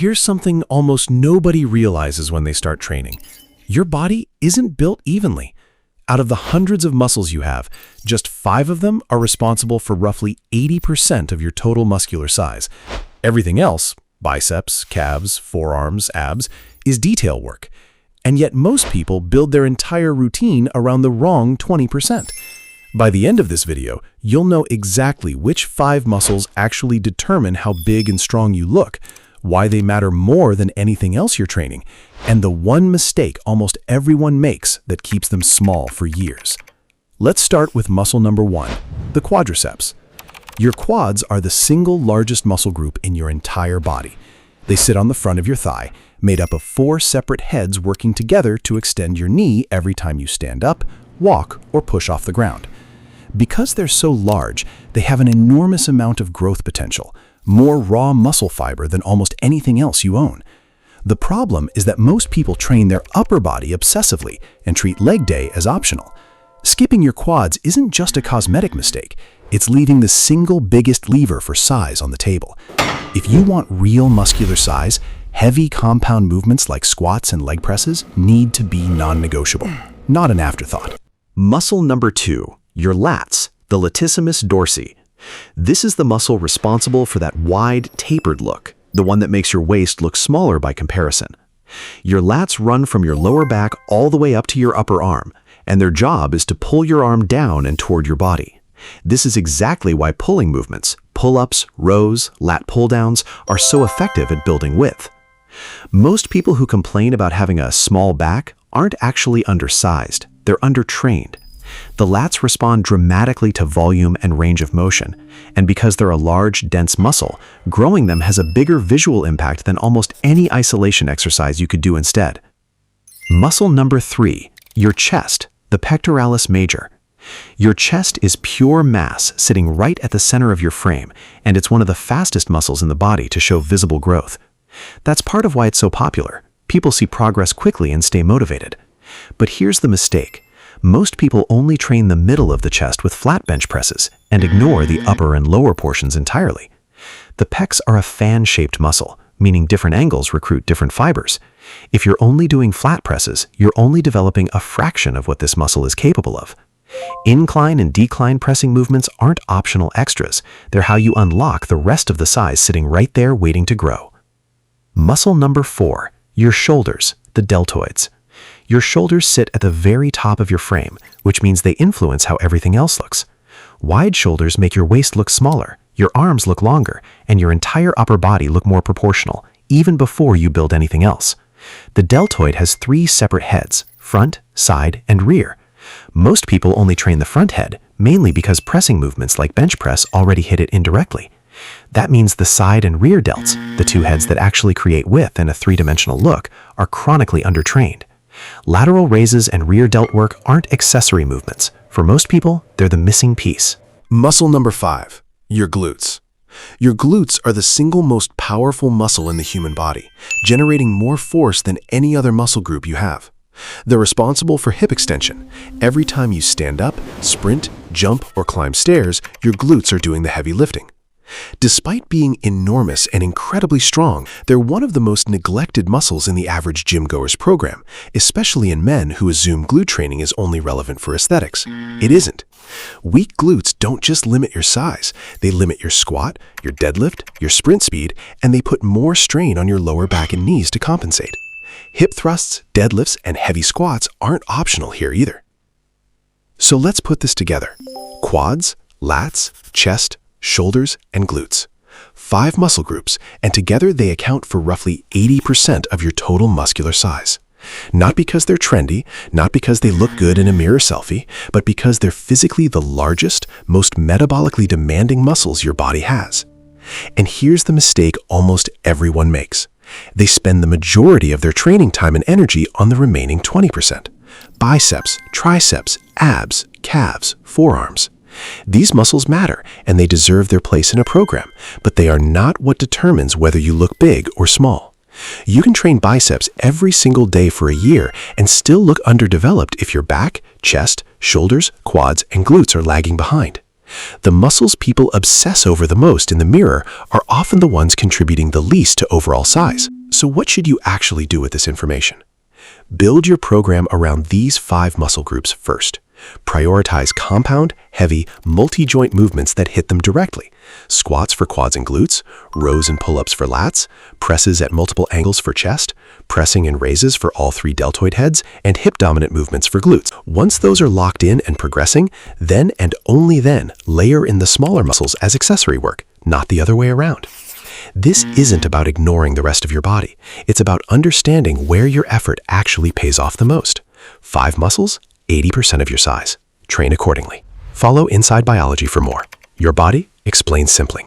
here's something almost nobody realizes when they start training. Your body isn't built evenly. Out of the hundreds of muscles you have, just 5 of them are responsible for roughly 80% of your total muscular size. Everything else, biceps, calves, forearms, abs, is detail work. And yet most people build their entire routine around the wrong 20%. By the end of this video, you'll know exactly which 5 muscles actually determine how big and strong you look, why they matter more than anything else you're training, and the one mistake almost everyone makes that keeps them small for years. Let's start with muscle number 1, the quadriceps. Your quads are the single largest muscle group in your entire body. They sit on the front of your thigh, made up of 4 separate heads working together to extend your knee every time you stand up, walk, or push off the ground. Because they're so large, they have an enormous amount of growth potential, more raw muscle fiber than almost anything else you own. The problem is that most people train their upper body obsessively and treat leg day as optional. Skipping your quads isn't just a cosmetic mistake, it's leaving the single biggest lever for size on the table. If you want real muscular size, heavy compound movements like squats and leg presses need to be non-negotiable, not an afterthought. Muscle number 2, your lats, the latissimus dorsi. This is the muscle responsible for that wide, tapered look, the one that makes your waist look smaller by comparison. Your lats run from your lower back all the way up to your upper arm, and their job is to pull your arm down and toward your body. This is exactly why pulling movements, pull-ups, rows, lat pull-downs, are so effective at building width. Most people who complain about having a small back aren't actually undersized, they're undertrained. The lats respond dramatically to volume and range of motion, and because they're a large, dense muscle, growing them has a bigger visual impact than almost any isolation exercise you could do instead. Muscle number 3, your chest, the pectoralis major. Your chest is pure mass sitting right at the center of your frame, and it's one of the fastest muscles in the body to show visible growth. That's part of why it's so popular. People see progress quickly and stay motivated. But here's the mistake. Most people only train the middle of the chest with flat bench presses and ignore the upper and lower portions entirely. The pecs are a fan-shaped muscle, meaning different angles recruit different fibers. If you're only doing flat presses, you're only developing a fraction of what this muscle is capable of. Incline and decline pressing movements aren't optional extras. They're how you unlock the rest of the size sitting right there waiting to grow. Muscle number 4, your shoulders, the deltoids. Your shoulders sit at the very top of your frame, which means they influence how everything else looks. Wide shoulders make your waist look smaller, your arms look longer, and your entire upper body look more proportional, even before you build anything else. The deltoid has 3 separate heads, front, side, and rear. Most people only train the front head, mainly because pressing movements like bench press already hit it indirectly. That means the side and rear delts, the 2 heads that actually create width and a 3-dimensional look, are chronically undertrained. Lateral raises and rear delt work aren't accessory movements. For most people, they're the missing piece. Muscle number 5, your glutes. Your glutes are the single most powerful muscle in the human body, generating more force than any other muscle group you have. They're responsible for hip extension. Every time you stand up, sprint, jump, or climb stairs, your glutes are doing the heavy lifting. Despite being enormous and incredibly strong, they're one of the most neglected muscles in the average gym-goer's program, especially in men who assume glute training is only relevant for aesthetics. It isn't. Weak glutes don't just limit your size. They limit your squat, your deadlift, your sprint speed, and they put more strain on your lower back and knees to compensate. Hip thrusts, deadlifts, and heavy squats aren't optional here either. So let's put this together. Quads, lats, chest, shoulders, and glutes. 5 muscle groups, and together they account for roughly 80% of your total muscular size. Not because they're trendy, not because they look good in a mirror selfie, but because they're physically the largest, most metabolically demanding muscles your body has. And here's the mistake almost everyone makes. They spend the majority of their training time and energy on the remaining 20%. Biceps, triceps, abs, calves, forearms. These muscles matter, and they deserve their place in a program, but they are not what determines whether you look big or small. You can train biceps every single day for a year and still look underdeveloped if your back, chest, shoulders, quads, and glutes are lagging behind. The muscles people obsess over the most in the mirror are often the ones contributing the least to overall size. So what should you actually do with this information? Build your program around these 5 muscle groups first. Prioritize compound, heavy, multi-joint movements that hit them directly. Squats for quads and glutes, rows and pull-ups for lats, presses at multiple angles for chest, pressing and raises for all 3 deltoid heads, and hip-dominant movements for glutes. Once those are locked in and progressing, then and only then layer in the smaller muscles as accessory work, not the other way around. This isn't about ignoring the rest of your body. It's about understanding where your effort actually pays off the most. 5 muscles, 80% of your size. Train accordingly. Follow Inside Biology for more. Your body explained simply.